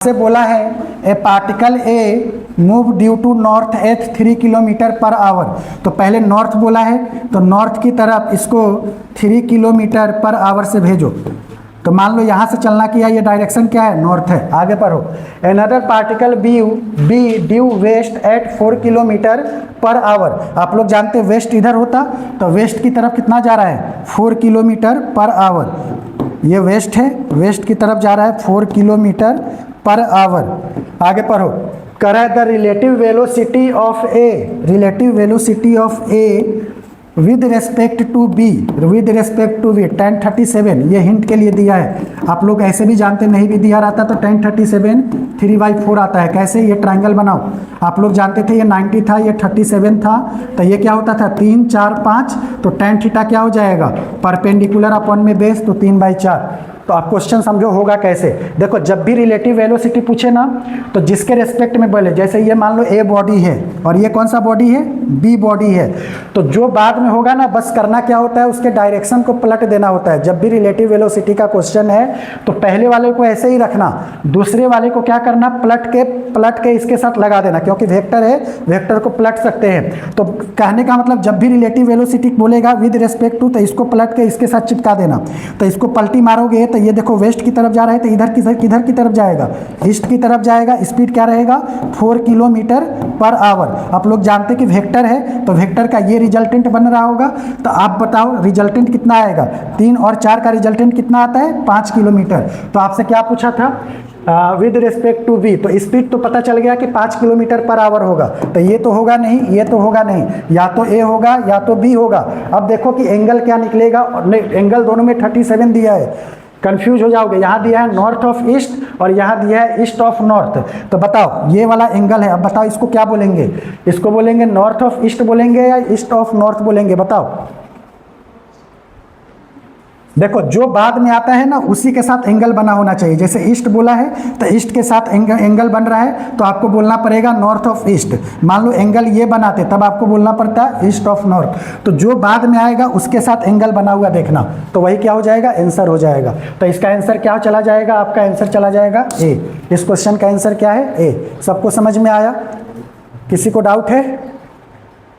से बोला है a particle A move due to north at 3 kilometre per hour. तो पहले नॉर्थ बोला है तो नॉर्थ की तरफ इसको 3 किलोमीटर पर आवर से भेजो। तो मान लो यहाँ से चलना किया, ये डायरेक्शन क्या है, नॉर्थ है। आगे बढ़ो। Another particle B due west at 4 kilometre per hour. आप लोग जानते हैं वेस्ट इधर होता तो वेस्ट की तरफ कितना जा रहा है, 4 किलोमीटर पर आवर। ये वेस्ट है, वेस्ट की तरफ जा रहा है 4 किलोमीटर पर आवर। आगे पढ़ो। करें the relative velocity of A, relative velocity of A with respect to B, with respect to B 1037। ये हिंट के लिए दिया है, आप लोग ऐसे भी जानते, नहीं भी दिया रहता तो 1037 3/4 आता है। कैसे, ये ट्रायंगल बनाओ। आप लोग जानते थे ये 90 था, ये 37 था, तो ये क्या होता था 3 4 5, तो tan थीटा क्या हो जाएगा, परपेंडिकुलर अपॉन में बेस, तो 3/4। तो आप क्वेश्चन समझो होगा कैसे। देखो जब भी रिलेटिव वेलोसिटी पूछे ना तो जिसके रेस्पेक्ट में बोले, जैसे ये मान लो ए बॉडी है और ये कौन सा बॉडी है, बी बॉडी है, तो जो बाद में होगा ना बस करना क्या होता है, उसके डायरेक्शन को पलट देना होता है। जब भी रिलेटिव वेलोसिटी का क्वेश्चन है तो पहले वाले को ऐसे ही रखना, दूसरे वाले को क्या करना, पलट के इसके साथ लगा देना, क्योंकि वेक्टर है, वेक्टर को पलट सकते हैं। तो कहने का मतलब जब भी रिलेटिव वेलोसिटी बोलेगा विद रेस्पेक्ट टू, तो इसको पलट के इसके साथ चिपका देना। तो इसको पलटी मारोगे तो ये देखो वेस्ट की तरफ जा रहा है, तो इधर की तरफ जाएगा, ईस्ट की तरफ जाएगा। स्पीड क्या रहेगा, 4 किलोमीटर पर आवर। आप लोग जानते कि वेक्टर है तो वेक्टर का ये रिजल्टेंट बन रहा होगा। तो आप बताओ रिजल्टेंट कितना आएगा, 3 और 4 का रिजल्टेंट कितना आता है, 5 किलोमीटर। तो आपसे क्या पूछा था, विद रिस्पेक्ट टू बी, तो स्पीड तो पता चल गया कि 5 किलोमीटर पर आवर होगा। तो ये तो होगा नहीं, ये तो होगा नहीं, या तो ए होगा या तो बी होगा। अब देखो कि एंगल क्या निकलेगा, एंगल दोनों में 37 दिया है, कंफ्यूज हो जाओगे। यहाँ दिया है नॉर्थ ऑफ ईस्ट और यहाँ दिया है ईस्ट ऑफ नॉर्थ। तो बताओ ये वाला एंगल है, अब बताओ इसको क्या बोलेंगे, इसको बोलेंगे नॉर्थ ऑफ ईस्ट बोलेंगे या ईस्ट ऑफ नॉर्थ बोलेंगे, बताओ। देखो जो बाद में आता है ना उसी के साथ एंगल बना होना चाहिए। जैसे ईस्ट बोला है तो ईस्ट के साथ एंगल बन रहा है तो आपको बोलना पड़ेगा नॉर्थ ऑफ ईस्ट। मान लो एंगल ये बनाते तब आपको बोलना पड़ता है ईस्ट ऑफ नॉर्थ। तो जो बाद में आएगा उसके साथ एंगल बना हुआ देखना, तो वही क्या हो जाएगा, आंसर हो जाएगा। तो इसका आंसर क्या चला जाएगा, आपका आंसर चला जाएगा ए। इस क्वेश्चन का आंसर क्या है, ए। सबको समझ में आया, किसी को डाउट है,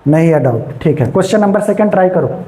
नहीं है डाउट, ठीक है। क्वेश्चन नंबर 2 ट्राई करो।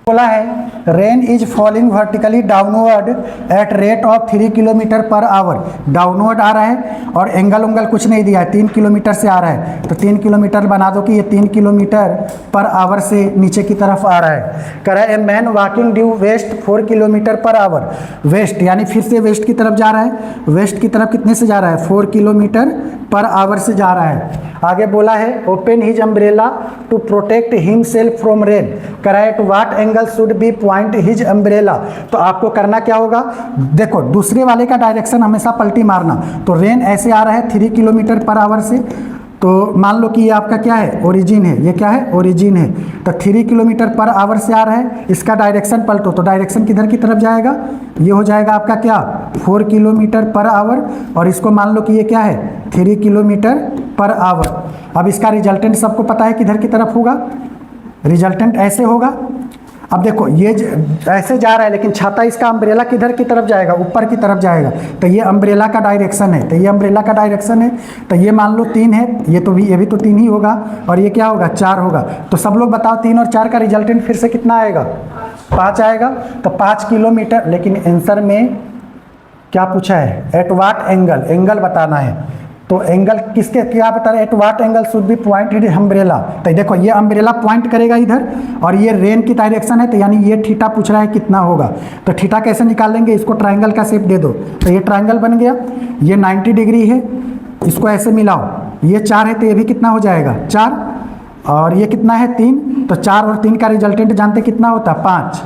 बोला है rain is falling vertically downward at rate of 3 kilometre per hour. Downward आ रहा है और एंगल उंगल कुछ नहीं दिया है, 3 किलोमीटर से आ रहा है। तो 3 किलोमीटर बना दो कि ये 3 किलोमीटर पर आवर से नीचे की तरफ आ रहा है। कह रहा है a man walking due west 4 kilometre per hour. West यानी फिर से वेस्ट की तरफ जा रहा है, वेस्ट की तरफ कितने से जा रहा है, 4 किलोमीटर पर आवर से जा रहा है। आगे बोला है open his umbrella to protect himself from rain. कह रहा है to what angle should be point his umbrella. तो आपको करना क्या होगा, देखो दूसरे वाले का डायरेक्शन हमेशा पलटी मारना। तो रेन ऐसे आ रहा है 3 किलोमीटर पर आवर से, तो मान लो कि ये आपका क्या है, ओरिजिन है, ये क्या है, ओरिजिन है। तो 3 किलोमीटर पर आवर से आ रहा है, इसका डायरेक्शन पलटो, तो डायरेक्शन किधर की तरफ जाएगा, ये हो जाएगा आपका क्या, 4 किलोमीटर पर आवर। और इसको मान लो कि ये क्या है, 3 किलोमीटर पर आवर। अब इसका रिजल्टेंट सबको पता है किधर की तरफ होगा, रिजल्टेंट ऐसे होगा। अब देखो ये ऐसे जा रहा है लेकिन छाता इसका अम्ब्रेला किधर की तरफ जाएगा, ऊपर की तरफ जाएगा। तो ये अम्ब्रेला का डायरेक्शन है, तो ये अम्ब्रेला का डायरेक्शन है। तो ये मान लो 3 है, ये भी तो 3 ही होगा, और ये क्या होगा, 4 होगा। तो सब लोग बताओ 3 और 4 का रिजल्टेंट फिर से कितना आएगा, 5 आएगा। तो 5 किलोमीटर, लेकिन आंसर में क्या पूछा है, एट वाट एंगल, एंगल बताना है। तो एंगल किसके क्या बता रहे हैं, at what angle should be pointed umbrella. तो देखो ये अम्ब्रेला पॉइंट करेगा इधर और ये रेन की डायरेक्शन है, तो यानी ये थीटा पूछ रहा है कितना होगा। तो थीटा कैसे निकाल लेंगे, इसको ट्रायंगल का शेप दे दो। तो ये ट्रायंगल बन गया, ये 90 डिग्री है, इसको ऐसे मिलाओ, ये 4 है तो ये भी कितना हो जाएगा, 4, और ये कितना है, 3। तो 4 और 3 का रिजल्टेंट जानते कितना होता है, 5।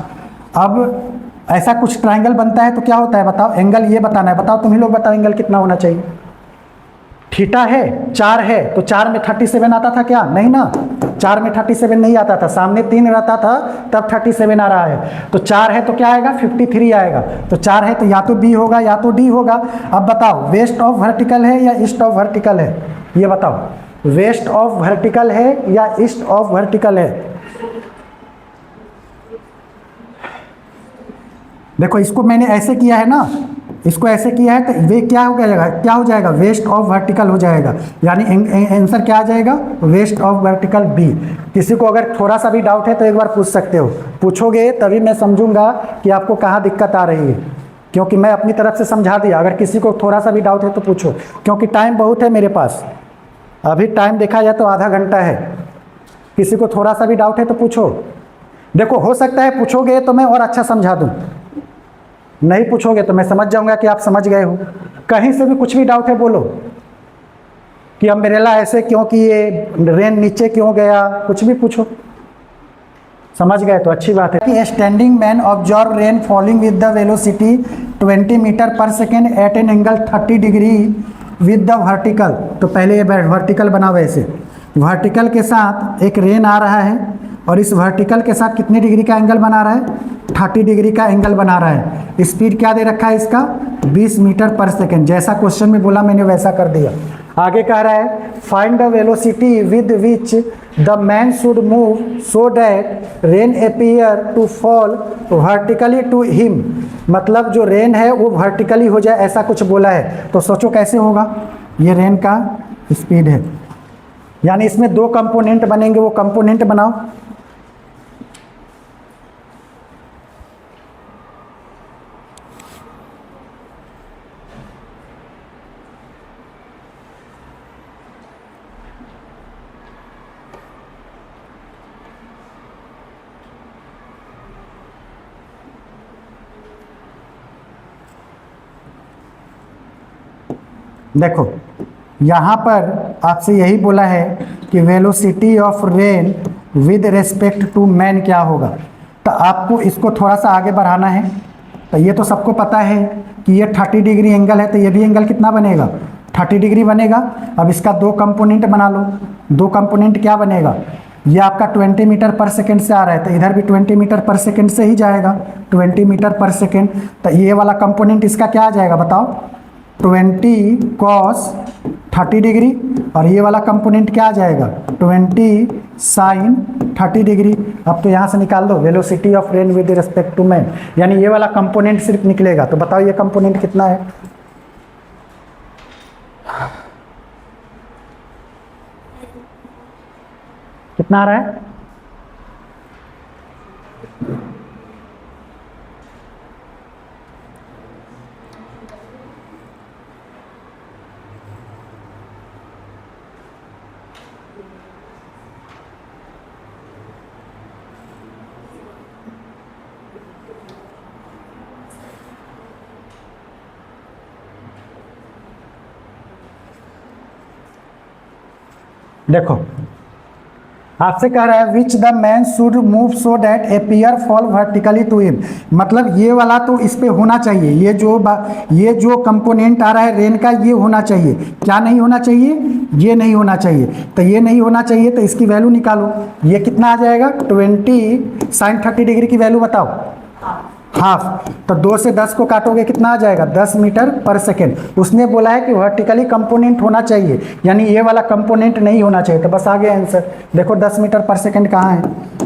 अब ऐसा कुछ ट्रायंगल बनता है तो क्या होता है बताओ, एंगल ये बताना है। बताओ तुम ही लोग बताओ एंगल कितना होना चाहिए। थीटा है, 4 है, तो 4 में 37 आता था क्या, नहीं ना, 4 में 37 नहीं आता था, सामने 3 रहता था तब 37 आ रहा है। तो 4 है तो क्या आएगा, 53 आएगा। तो 4 है तो या तो बी होगा या तो डी होगा। अब बताओ वेस्ट ऑफ वर्टिकल है या ईस्ट ऑफ वर्टिकल है, ये बताओ, वेस्ट ऑफ वर्टिकल है या ईस्ट ऑफ वर्टिकल है। देखो इसको मैंने ऐसे किया है ना, इसको ऐसे किया है तो वे क्या हो जाएगा, क्या हो जाएगा, वेस्ट ऑफ वर्टिकल हो जाएगा, यानी आंसर क्या आ जाएगा, वेस्ट ऑफ वर्टिकल बी। किसी को अगर थोड़ा सा भी डाउट है तो एक बार पूछ सकते हो, पूछोगे तभी मैं समझूंगा कि आपको कहाँ दिक्कत आ रही है, क्योंकि मैं अपनी तरफ से समझा दिया। अगर किसी को थोड़ा सा भी डाउट है तो पूछो, क्योंकि टाइम बहुत है मेरे पास, अभी टाइम देखा जाए तो आधा घंटा है। किसी को थोड़ा सा भी डाउट है तो पूछो। देखो हो सकता है पूछोगे तो मैं और अच्छा समझा दूं, नहीं पूछोगे तो मैं समझ जाऊंगा कि आप समझ गए हो। कहीं से भी कुछ भी डाउट है बोलो, कि अम्ब्रेला ऐसे क्यों किए, रेन नीचे क्यों गया, कुछ भी पूछो। समझ गए तो अच्छी बात है। कि standing man observe rain falling with the velocity 20 metre per second at an angle 30 degree with the vertical. तो पहले ये वर्टिकल बना हुआ ऐसे, वर्टिकल के साथ एक रेन आ रहा है और इस वर्टिकल के साथ कितने डिग्री का एंगल बना रहा है, 30 डिग्री का एंगल बना रहा है। स्पीड क्या दे रखा है इसका, 20 मीटर पर सेकेंड, जैसा क्वेश्चन में बोला मैंने वैसा कर दिया। आगे कह रहा है find the velocity with which the man should move so that rain appear to fall vertically to him. मतलब जो रेन है वो वर्टिकली हो जाए, ऐसा कुछ बोला है। तो सोचो कैसे होगा, ये रेन का स्पीड है, यानी इसमें दो कंपोनेंट बनेंगे, वो कंपोनेंट बनाओ। देखो यहाँ पर आपसे यही बोला है कि velocity of rain with respect to man क्या होगा। तो आपको इसको थोड़ा सा आगे बढ़ाना है। तो ये तो सबको पता है कि ये 30 डिग्री एंगल है, तो ये भी एंगल कितना बनेगा, 30 डिग्री बनेगा। अब इसका दो कंपोनेंट बना लो। दो कंपोनेंट क्या बनेगा, ये आपका 20 मीटर पर सेकेंड से आ रहा है तो इधर भी 20 मीटर पर सेकेंड से ही जाएगा, 20 मीटर पर सेकेंड। तो ये वाला कंपोनेंट इसका क्या आ जाएगा बताओ, 20 कॉस 30 डिग्री, और ये वाला कंपोनेंट क्या आ जाएगा, 20 साइन 30 डिग्री। अब तो यहाँ से निकाल दो velocity of rain with respect to man, यानी ये वाला कंपोनेंट सिर्फ निकलेगा। तो बताओ ये कंपोनेंट कितना है, कितना आ रहा है, देखो आपसे कह रहा है which the man should move so that appear fall vertically to him. मतलब ये वाला तो इस पे होना चाहिए, ये जो कंपोनेंट आ रहा है रेन का ये होना चाहिए। क्या नहीं होना चाहिए, ये नहीं होना चाहिए। तो ये नहीं होना चाहिए तो इसकी वैल्यू निकालो, ये कितना आ जाएगा, 20 साइन 30 डिग्री की वैल्यू बताओ, हाफ। तो 2 से 10 को काटोगे कितना आ जाएगा, 10 मीटर पर सेकेंड। उसने बोला है कि वर्टिकली कंपोनेंट होना चाहिए, यानी ये वाला कंपोनेंट नहीं होना चाहिए। तो बस आ गया आंसर। देखो 10 मीटर पर सेकेंड कहाँ है,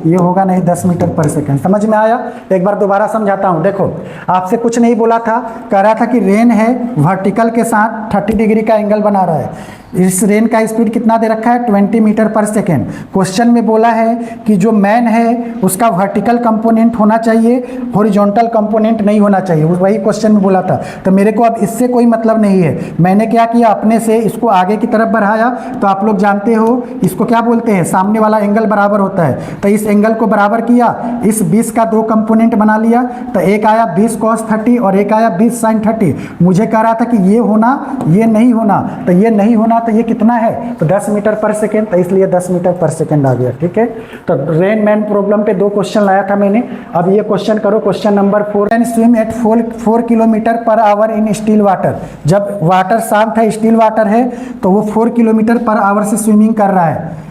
ये होगा नहीं 10 मीटर पर सेकेंड। समझ में आया, एक बार दोबारा समझाता हूँ। देखो आपसे कुछ नहीं बोला था, कह रहा था कि रेन है वर्टिकल के साथ 30 डिग्री का एंगल बना रहा है। इस रेन का स्पीड कितना दे रखा है, 20 मीटर पर सेकेंड। क्वेश्चन में बोला है कि जो मैन है उसका वर्टिकल कंपोनेंट होना चाहिए, हॉरिजॉन्टल कंपोनेंट नहीं होना चाहिए, वही क्वेश्चन में बोला था। तो मेरे को अब इससे कोई मतलब नहीं है, मैंने क्या किया, अपने से इसको आगे की तरफ बढ़ाया। तो आप लोग जानते हो इसको क्या बोलते हैं, सामने वाला एंगल बराबर होता है। तो इस एंगल को बराबर किया, इस 20 का दो कंपोनेंट बना लिया। तो एक आया 20 कॉस 30 और एक आया 20 साइन 30। मुझे कह रहा था कि ये होना ये नहीं होना, तो ये नहीं होना तो ये कितना है, तो 10 मीटर पर सेकेंड, तो इसलिए 10 मीटर पर सेकेंड आ गया। ठीक है, तो रेन मैन प्रॉब्लम पे 2 क्वेश्चन लाया था मैंने। अब ये क्वेश्चन करो, question number 4। Can swim at 4 kilometre per hour in still water. जब वाटर शांत है, स्टील वाटर है, तो वो 4 किलोमीटर पर आवर से स्विमिंग कर रहा है।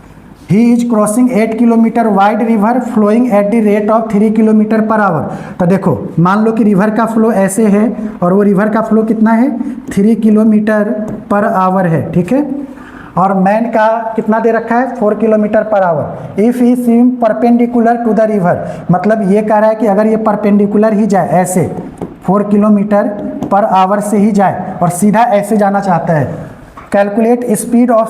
He is crossing 8 kilometre wide river flowing at the rate of 3 kilometre per hour. तो देखो मान लो कि रिवर का फ्लो ऐसे है और वो रिवर का फ्लो कितना है, 3 किलोमीटर पर आवर है। ठीक है, और मैन का कितना दे रखा है, 4 kilometre per hour. If he swim perpendicular to the river, मतलब ये कह रहा है कि अगर ये परपेंडिकुलर ही जाए ऐसे 4 किलोमीटर पर आवर से ही जाए और सीधा ऐसे जाना चाहता है। Calculate speed of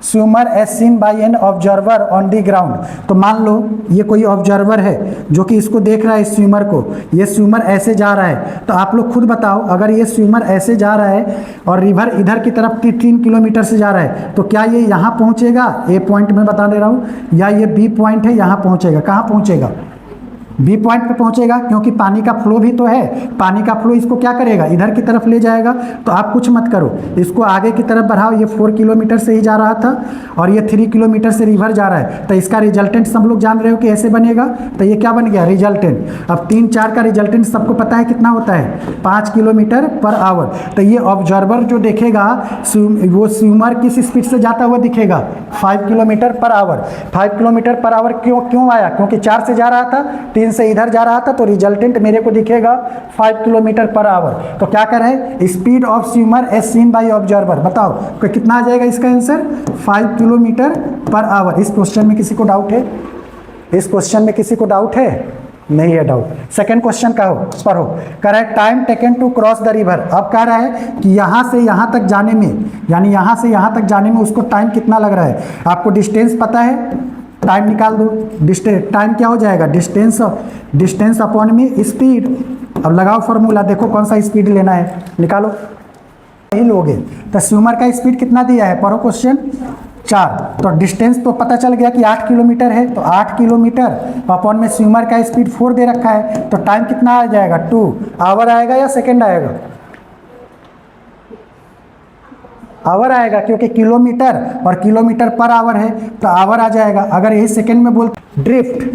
swimmer as seen by an observer on the ground. तो मान लो ये कोई ऑब्जर्वर है जो कि इसको देख रहा है स्विमर को, ये स्विमर ऐसे जा रहा है, तो आप लोग खुद बताओ अगर ये स्विमर ऐसे जा रहा है और रिवर इधर की तरफ 3 किलोमीटर से जा रहा है तो क्या ये यहाँ पहुँचेगा, ए पॉइंट में बता दे रहा हूँ, या ये बी पॉइंट है यहाँ पहुँचेगा? कहाँ पहुँचेगा? बी पॉइंट पे पहुंचेगा, क्योंकि पानी का फ्लो भी तो है, पानी का फ्लो इसको क्या करेगा, इधर की तरफ ले जाएगा। तो आप कुछ मत करो, इसको आगे की तरफ बढ़ाओ। ये 4 किलोमीटर से ही जा रहा था और ये 3 किलोमीटर से रिवर जा रहा है, तो इसका रिजल्टेंट सब लोग जान रहे हो कि ऐसे बनेगा। तो ये क्या बन गया, रिजल्टेंट। अब 3, 4 का रिजल्टेंट सबको पता है कितना होता है, 5 किलोमीटर पर आवर। तो ये ऑब्जर्वर जो देखेगा वो स्विमर किस स्पीड से जाता हुआ दिखेगा, 5 kilometre per our. 5 kilometre per our क्यों आया, क्योंकि 4 से जा रहा था, 3 से इधर जा रहा था, तो रिजल्टेंट मेरे को दिखेगा 5 किलोमीटर पर आवर। तो क्या कर रहे हैं, speed of swimmer as seen by observer. बताओ कि कितना आ जाएगा इसका आंसर, 5 किलोमीटर पर आवर। इस क्वेश्चन में किसी को डाउट है? इस क्वेश्चन में किसी को डाउट है? नहीं है डाउट। सेकंड क्वेश्चन का पर हो कह रहा है time taken to cross the river. अब कह रहा है कि यहाँ से यहाँ तक जाने में, यानी यहाँ से यहाँ तक जाने में उसको टाइम कितना लग रहा है। आपको डिस्टेंस पता है, टाइम निकाल दो। डिस्टेंस टाइम क्या हो जाएगा, डिस्टेंस अपॉन में स्पीड। अब लगाओ फॉर्मूला, देखो कौन सा स्पीड लेना है, निकालो। यही लोगे तो स्विमर का स्पीड कितना दिया है, पढ़ो क्वेश्चन 4। तो डिस्टेंस तो पता चल गया कि 8 किलोमीटर है, तो 8 किलोमीटर अपॉन में स्विमर का स्पीड 4 दे रखा है, तो टाइम कितना आ जाएगा, 2 आवर आएगा या सेकेंड आएगा, आवर आएगा, क्योंकि किलोमीटर और किलोमीटर पर आवर है तो आवर आ जाएगा। अगर यही सेकंड में बोलते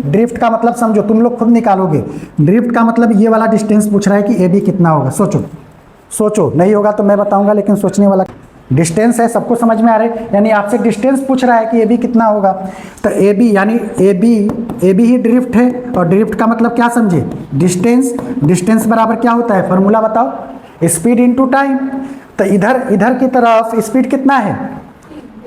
ड्रिफ्ट का मतलब समझो, तुम लोग खुद निकालोगे। ड्रिफ्ट का मतलब ये वाला डिस्टेंस पूछ रहा है कि ए बी कितना होगा। सोचो, नहीं होगा तो मैं बताऊंगा, लेकिन सोचने वाला डिस्टेंस है, सबको समझ में आ रहा है। यानी आपसे डिस्टेंस पूछ रहा है कि ए बी कितना होगा, तो ए बी यानी ए बी ही ड्रिफ्ट है। और ड्रिफ्ट का मतलब क्या समझे, डिस्टेंस बराबर क्या होता है, फॉर्मूला बताओ, स्पीड इनटू टाइम। तो इधर की तरफ स्पीड कितना है,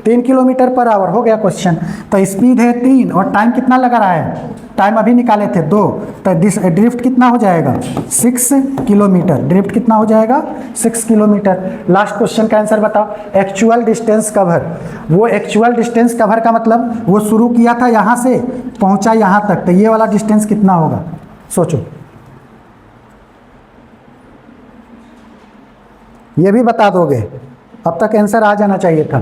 3 किलोमीटर पर आवर। हो गया क्वेश्चन। तो स्पीड है 3 और टाइम कितना लगा रहा है, टाइम अभी निकाले थे 2, तो ड्रिफ्ट कितना हो जाएगा, 6 किलोमीटर। ड्रिफ्ट कितना हो जाएगा, 6 किलोमीटर। लास्ट क्वेश्चन का आंसर बताओ, एक्चुअल डिस्टेंस कवर। वो एक्चुअल डिस्टेंस कवर का मतलब वो शुरू किया था यहाँ से, पहुँचा यहाँ तक, तो ये वाला डिस्टेंस कितना होगा, सोचो। ये भी बता दोगे, अब तक आंसर आ जाना चाहिए था।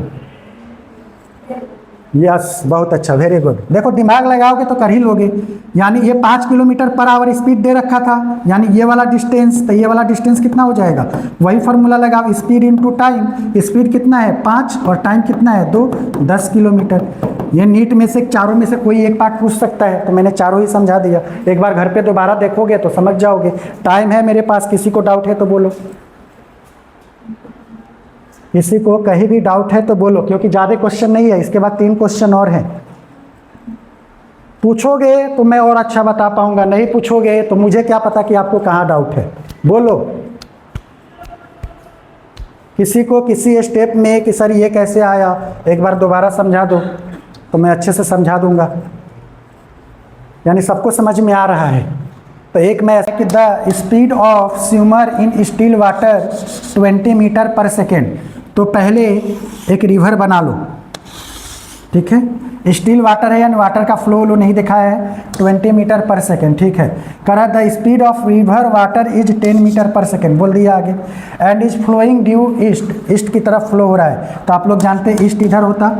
यस, बहुत अच्छा, वेरी गुड। देखो दिमाग लगाओगे तो कर ही लोगे। यानी ये 5 किलोमीटर पर आवर स्पीड दे रखा था, यानी ये वाला डिस्टेंस, तो ये वाला डिस्टेंस कितना हो जाएगा, वही फार्मूला लगाओ, स्पीड इनटू टाइम। स्पीड कितना है 5 और टाइम कितना है 2, 10 किलोमीटर। ये नीट में से चारों में से कोई एक पार्ट पूछ सकता है, तो मैंने चारों ही समझा दिया। एक बार घर पे दोबारा देखोगे तो समझ जाओगे। टाइम है मेरे पास, किसी को डाउट है तो बोलो, किसी को कहीं भी डाउट है तो बोलो, क्योंकि ज़्यादा क्वेश्चन नहीं है, इसके बाद 3 क्वेश्चन और हैं। पूछोगे तो मैं और अच्छा बता पाऊंगा, नहीं पूछोगे तो मुझे क्या पता कि आपको कहाँ डाउट है। बोलो, किसी को किसी स्टेप में कि सर ये कैसे आया, एक बार दोबारा समझा दो तो मैं अच्छे से समझा दूंगा। यानी सबको समझ में आ रहा है। तो एक में ऐसा कि the speed of swimmer in still water 20 metre per second. तो पहले एक रिवर बना लो, ठीक है, स्टिल वाटर है यानी वाटर का फ्लो नहीं दिखाया है, 20 मीटर पर सेकेंड, ठीक है। करा the speed of river water is 10 metre per second, बोल दिया आगे। And is flowing due east की तरफ फ्लो हो रहा है। तो आप लोग जानते हैं ईस्ट इधर होता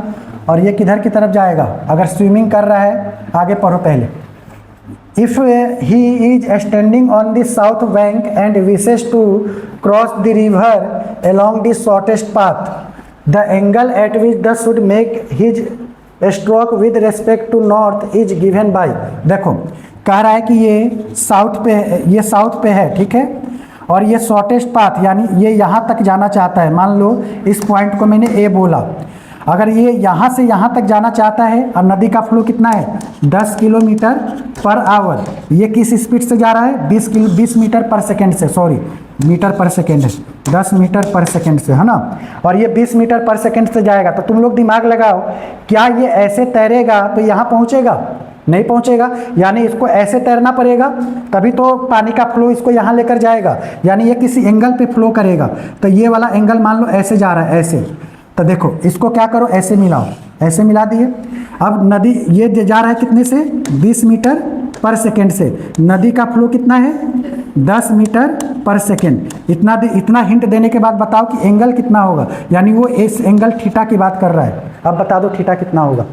और ये किधर की तरफ जाएगा, अगर स्विमिंग कर रहा है, आगे पढ़ो पहले। If he is standing on the south bank and wishes to cross the river along the shortest path, the angle at which the should make his stroke with respect to north is given by। देखो कह रहा है कि ये south पे है, ठीक है, और ये शॉर्टेस्ट पाथ यानी ये यहाँ तक जाना चाहता है। मान लो इस पॉइंट को मैंने ए बोला, अगर ये यहाँ से यहाँ तक जाना चाहता है और नदी का फ्लो कितना है 10 किलोमीटर पर आवर, ये किस स्पीड से जा रहा है 20 मीटर पर सेकेंड से, सॉरी मीटर पर सेकेंड है, 10 मीटर पर सेकेंड से, है ना, और ये 20 मीटर पर सेकेंड से जाएगा। तो तुम लोग दिमाग लगाओ, क्या ये ऐसे तैरेगा तो यहाँ पहुँचेगा, नहीं पहुंचेगा, यानी इसको ऐसे तैरना पड़ेगा, तभी तो पानी का फ्लो इसको यहाँ लेकर जाएगा, यानी ये किसी एंगल पे फ्लो करेगा। तो ये वाला एंगल मान लो ऐसे जा रहा है, ऐसे, तो देखो इसको क्या करो, ऐसे मिलाओ, ऐसे मिला दिए। अब नदी ये जा रहा है कितने से, 20 मीटर पर सेकेंड से, नदी का फ्लो कितना है, 10 मीटर पर सेकेंड। इतना हिंट देने के बाद बताओ कि एंगल कितना होगा, यानी वो इस एंगल थीटा की बात कर रहा है। अब बता दो थीटा कितना होगा,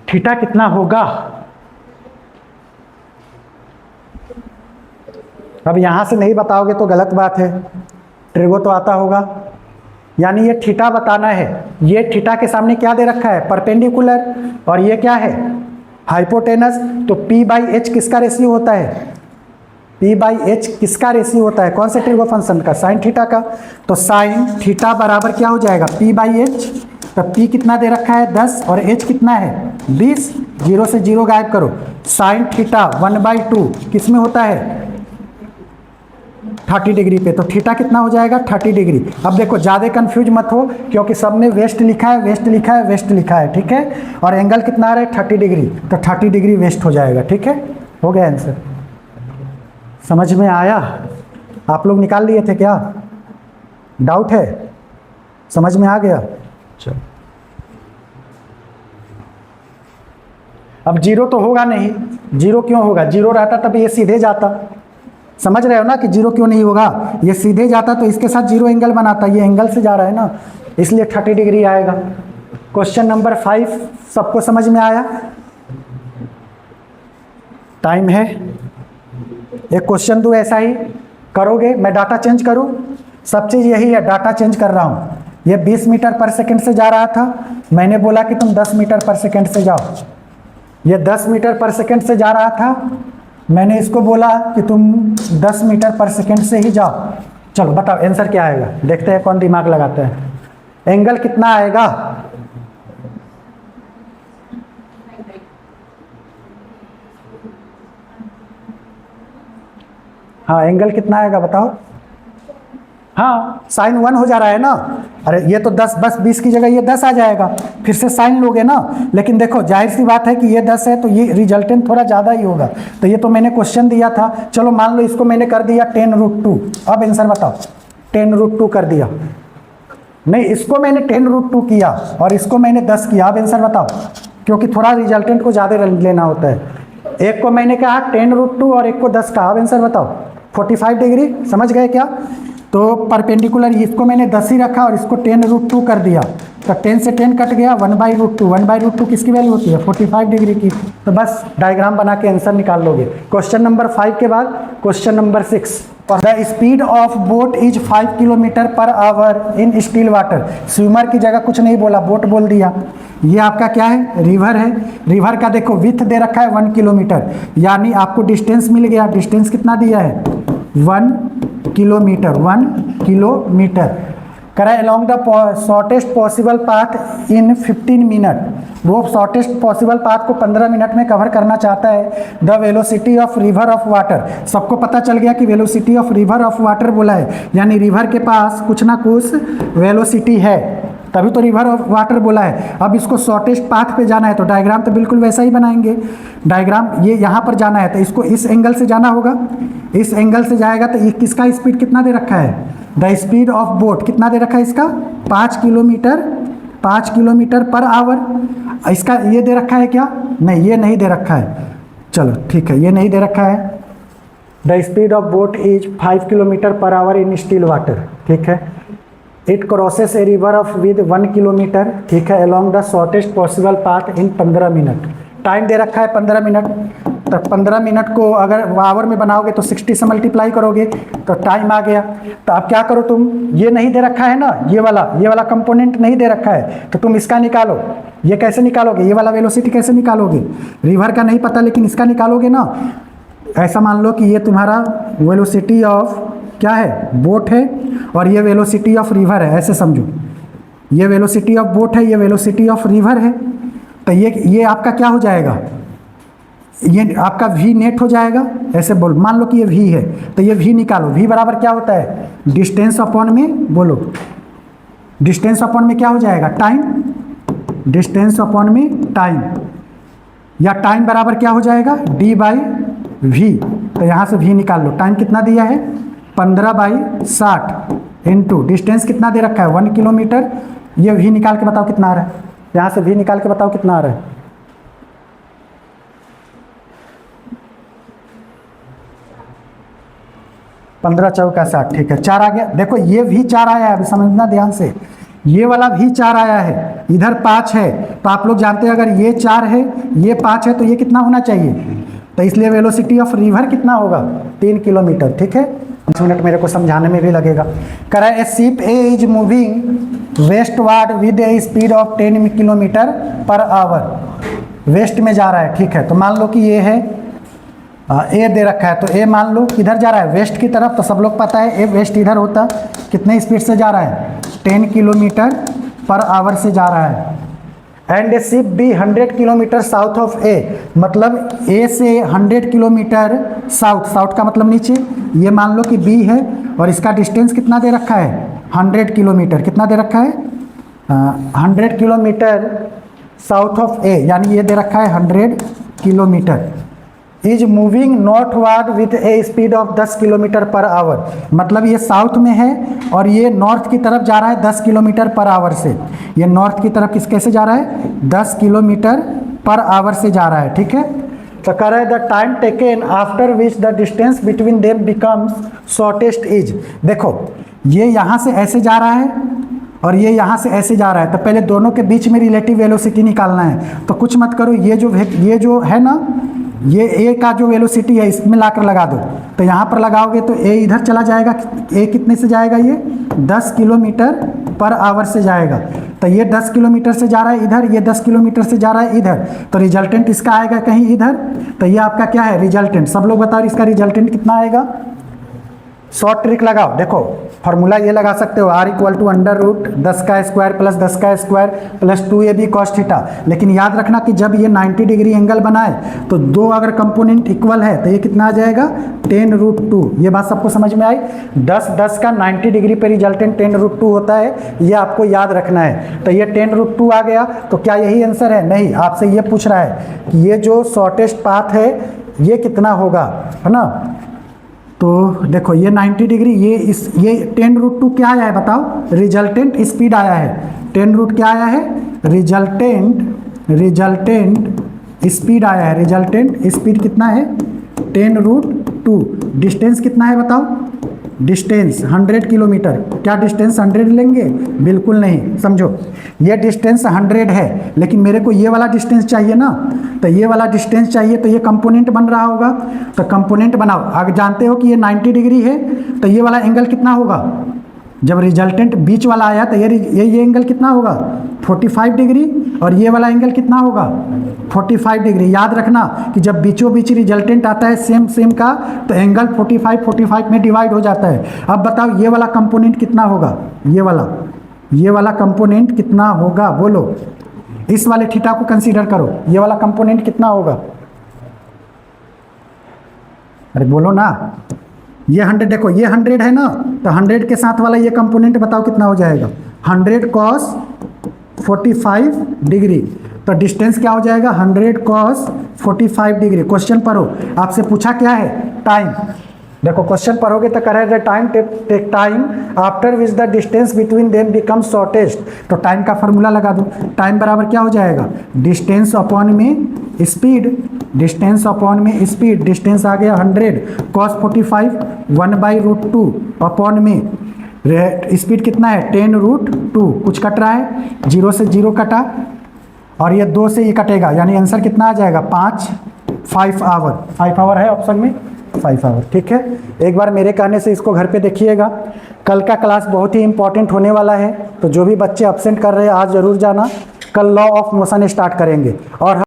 थीटा कितना होगा। अब यहां से नहीं बताओगे तो गलत बात है, ट्रिगो तो आता होगा, यानी ये थीटा बताना है। ये थीटा के सामने क्या दे रखा है, परपेंडिकुलर, और ये क्या है, हाइपोटेनस। तो P/H किसका रेशियो होता है, P/H किसका रेशियो होता है, कौन से ट्रिगो फंक्शन का, साइन थीटा का। तो साइन थीटा बराबर क्या हो जाएगा, P/H। तो P कितना दे रखा है 10 और H कितना है 20, 0 से 0 गायब करो। साइन थीटा 1/2 किस में होता है, 30 डिग्री पे। तो थीटा कितना हो जाएगा 30 डिग्री। अब देखो ज़्यादा कंफ्यूज मत हो, क्योंकि सब में वेस्ट लिखा है, वेस्ट लिखा है, वेस्ट लिखा है, ठीक है। और एंगल कितना आ रहा है 30 डिग्री, तो 30 डिग्री वेस्ट हो जाएगा, ठीक है। हो गया आंसर, समझ में आया। आप लोग निकाल लिए थे क्या, डाउट है, समझ में आ गया। चलो अब जीरो तो होगा नहीं, जीरो क्यों होगा, जीरो रहता तब ये सीधे जाता, समझ रहे हो ना कि जीरो क्यों नहीं होगा, ये सीधे जाता तो इसके साथ जीरो एंगल बनाता, ये एंगल से जा रहा है ना, इसलिए 30 डिग्री आएगा। क्वेश्चन नंबर 5 सबको समझ में आया। टाइम है, एक क्वेश्चन दूँ ऐसा ही करोगे, मैं डाटा चेंज करूँ, सब चीज़ यही है, डाटा चेंज कर रहा हूँ। ये 20 मीटर पर सेकंड से जा रहा था, मैंने बोला कि तुम 10 मीटर पर सेकंड से जाओ। ये 10 मीटर पर सेकंड से जा रहा था, मैंने इसको बोला कि तुम 10 मीटर पर सेकंड से ही जाओ। चलो बताओ आंसर क्या आएगा, देखते हैं कौन दिमाग लगाता है। एंगल कितना आएगा, हाँ एंगल कितना आएगा बताओ। हाँ साइन 1 हो जा रहा है ना, अरे ये तो 10, बस 20 की जगह ये 10 आ जाएगा, फिर से साइन लोगे ना। लेकिन देखो जाहिर सी बात है कि ये 10 है तो ये रिजल्टेंट थोड़ा ज़्यादा ही होगा। तो ये तो मैंने क्वेश्चन दिया था, चलो मान लो इसको मैंने कर दिया 10√2। अब आंसर बताओ, 10√2 कर दिया, नहीं इसको मैंने 10√2 किया और इसको मैंने 10 किया। अब आंसर बताओ, क्योंकि थोड़ा रिजल्टेंट को ज़्यादा लेना होता है। एक को मैंने कहा 10√2 और एक को 10 का। अब आंसर बताओ, 45 डिग्री, समझ गए क्या। तो परपेंडिकुलर इसको मैंने 10 ही रखा और इसको 10√2 कर दिया, तो 10 से 10 कट गया, 1/√2। 1/√2 किसकी वैल्यू होती है 45 डिग्री की। तो बस डायग्राम बना के आंसर निकाल लोगे। क्वेश्चन नंबर 5 के बाद question number 6, the speed of boat is 5 kilometre per hour in still water. Swimmer की जगह कुछ नहीं बोला, बोट बोल दिया। ये आपका क्या है, रिवर है। रिवर का देखो विथ दे रखा है 1 किलोमीटर, यानी आपको डिस्टेंस मिल गया। डिस्टेंस कितना दिया है 1 किलोमीटर, 1 किलोमीटर। करा along the shortest possible path in 15 minute. वो शॉर्टेस्ट पॉसिबल पाथ को 15 मिनट में कवर करना चाहता है। The velocity of river of water, सबको पता चल गया कि velocity of river of water बोला है, यानी रिवर के पास कुछ ना कुछ वेलोसिटी है, तभी तो रिवर ऑफ वाटर बोला है। अब इसको शॉर्टेस्ट पाथ पे जाना है, तो डायग्राम तो बिल्कुल वैसा ही बनाएंगे। डायग्राम ये यहाँ पर जाना है तो इसको इस एंगल से जाना होगा, इस एंगल से जाएगा तो ये किसका स्पीड कितना दे रखा है, द स्पीड ऑफ बोट कितना दे रखा है इसका 5 किलोमीटर पर आवर। इसका ये दे रखा है क्या, नहीं ये नहीं दे रखा है, चलो ठीक है ये नहीं दे रखा है। The speed of boat is 5 kilometre per hour in still water, ठीक है। It crosses a river of with 1 kilometre, ठीक है, along the shortest possible path in 15 minute. Time दे रखा है 15 मिनट, तो 15 मिनट को अगर आवर में बनाओगे तो 60 से मल्टीप्लाई करोगे तो टाइम आ गया। तो अब क्या करो तुम, ये नहीं दे रखा है ना, ये वाला कंपोनेंट नहीं दे रखा है, तो तुम इसका निकालो। ये कैसे निकालोगे, ये वाला वेलोसिटी कैसे निकालोगे, रिवर का नहीं पता लेकिन इसका निकालोगे ना। ऐसा मान लो कि ये तुम्हारा वेलोसिटी ऑफ क्या है, बोट है, और ये वेलोसिटी ऑफ रिवर है, ऐसे समझो। ये वेलोसिटी ऑफ बोट है, ये वेलोसिटी ऑफ रिवर है। तो ये आपका क्या हो जाएगा, ये आपका v नेट हो जाएगा, ऐसे बोल। मान लो कि ये v है तो ये v निकालो। v बराबर क्या होता है, डिस्टेंस अपॉन में, बोलो डिस्टेंस अपॉन में क्या हो जाएगा, टाइम। डिस्टेंस अपॉन में टाइम, या टाइम बराबर क्या हो जाएगा, d/v। तो यहाँ से v निकाल लो। टाइम कितना दिया है, 15/60 इंटू डिस्टेंस कितना दे रखा है, 1 किलोमीटर। ये v निकाल के बताओ कितना आ रहा है, यहाँ से v निकाल के बताओ कितना आ रहा है। 15 चौका 60, ठीक है। 4 आ गया। देखो ये भी 4 आया है, अभी समझना ध्यान से। ये वाला भी 4 आया है, इधर 5 है। तो आप लोग जानते हैं अगर ये 4 है, ये 5 है, तो ये कितना होना चाहिए। तो इसलिए वेलोसिटी ऑफ रिवर कितना होगा, 3 किलोमीटर, ठीक है। 5 मिनट मेरे को समझाने में भी लगेगा। कह रहा है a ship A is moving westward with a speed of 10 kilometre per hour. West में जा रहा है, ठीक है। तो मान लो कि ये है ए दे रखा है, तो ए मान लो किधर जा रहा है, वेस्ट की तरफ। तो सब लोग पता है ए वेस्ट इधर होता, कितने स्पीड से जा रहा है, 10 किलोमीटर पर आवर से जा रहा है। And a ship B 100 kilometre south of A, मतलब ए से 100 किलोमीटर साउथ, साउथ का मतलब नीचे। ये मान लो कि बी है और इसका डिस्टेंस कितना दे रखा है, 100 किलोमीटर। कितना दे रखा है, 100 किलोमीटर साउथ ऑफ ए, यानी ये दे रखा है 100 kilometre. Is moving northward with a speed of 10 kilometre per hour, मतलब ये साउथ में है और ये नॉर्थ की तरफ जा रहा है 10 किलोमीटर पर आवर से। ये नॉर्थ की तरफ कैसे जा रहा है, 10 किलोमीटर पर आवर से जा रहा है, ठीक है। तो कह रहा है the time taken after which the distance between them becomes shortest is. देखो ये यहाँ से ऐसे जा रहा है और ये यहाँ से ऐसे जा रहा है, तो पहले दोनों के बीच में रिलेटिव वेलोसिटी निकालना है। तो कुछ मत करो, ये जो है ना, ये ए का जो वेलोसिटी है इसमें लाकर लगा दो। तो यहाँ पर लगाओगे तो ए इधर चला जाएगा। ए कितने से जाएगा, ये 10 किलोमीटर पर आवर से जाएगा। तो ये 10 किलोमीटर से जा रहा है इधर, ये 10 किलोमीटर से जा रहा है इधर। तो रिजल्टेंट इसका आएगा कहीं इधर। तो ये आपका क्या है, रिजल्टेंट। सब लोग बताओ इसका रिजल्टेंट कितना आएगा। शॉर्ट ट्रिक लगाओ, देखो फॉर्मूला ये लगा सकते हो, r = √10 का स्क्वायर प्लस 10 का square plus 2ab cos theta. लेकिन याद रखना कि जब ये 90 डिग्री एंगल बनाए तो दो अगर कंपोनेंट इक्वल है तो ये कितना आ जाएगा, 10√2। ये बात सबको समझ में आई। 10 का 90 डिग्री पे रिजल्टेंट 10√2 होता है, ये आपको याद रखना है। तो ये 10√2 आ गया। तो क्या यही आंसर है, नहीं, आपसे ये पूछ रहा है कि ये जो शॉर्टेस्ट पाथ है ये कितना होगा, है ना। तो देखो ये 90 डिग्री, ये 10√2 क्या आया है बताओ, रिजल्टेंट स्पीड आया है। 10 क्या आया है, रिजल्टेंट स्पीड आया है। रिजल्टेंट स्पीड कितना है, 10√2। डिस्टेंस कितना है बताओ, डिस्टेंस 100 किलोमीटर। क्या डिस्टेंस 100 लेंगे, बिल्कुल नहीं। समझो ये डिस्टेंस 100 है, लेकिन मेरे को ये वाला डिस्टेंस चाहिए ना। तो ये वाला डिस्टेंस चाहिए, तो ये कंपोनेंट बन रहा होगा। तो कंपोनेंट बनाओ। अगर जानते हो कि ये 90 डिग्री है तो ये वाला एंगल कितना होगा, जब रिजल्टेंट बीच वाला आया तो ये एंगल कितना होगा, 45 डिग्री। और ये वाला एंगल कितना होगा, 45 डिग्री। याद रखना कि जब बीचों बीच रिजल्टेंट आता है सेम का, तो एंगल 45 में डिवाइड हो जाता है। अब बताओ ये वाला कंपोनेंट कितना होगा, ये वाला कंपोनेंट कितना होगा, बोलो। इस वाले थीटा को कंसीडर करो, ये वाला कंपोनेंट कितना होगा, अरे बोलो ना। ये 100, देखो ये 100 है ना, तो 100 के साथ वाला ये कंपोनेंट बताओ कितना हो जाएगा, 100 cos 45 डिग्री। तो डिस्टेंस क्या हो जाएगा, 100 cos 45 डिग्री। क्वेश्चन पढ़ो, आपसे पूछा क्या है, टाइम। देखो क्वेश्चन पढ़ोगे तो करेगा time take time after which the distance between them become shortest. तो टाइम का फॉर्मूला लगा दो। टाइम बराबर क्या हो जाएगा, डिस्टेंस अपॉन में स्पीड, डिस्टेंस अपॉन में स्पीड। डिस्टेंस आ गया 100 cos 45 1/√2 अपॉन में स्पीड कितना है, 10√2। कुछ कट रहा है, 0 से 0 कटा और ये 2 से ये कटेगा, यानी आंसर कितना आ जाएगा, 5 आवर। 5 आवर है ऑप्शन में, 5 आवर, ठीक है। एक बार मेरे कहने से इसको घर पे देखिएगा। कल का क्लास बहुत ही इंपॉर्टेंट होने वाला है, तो जो भी बच्चे अब्सेंट कर रहे हैं आज ज़रूर जाना। कल लॉ ऑफ मोशन स्टार्ट करेंगे और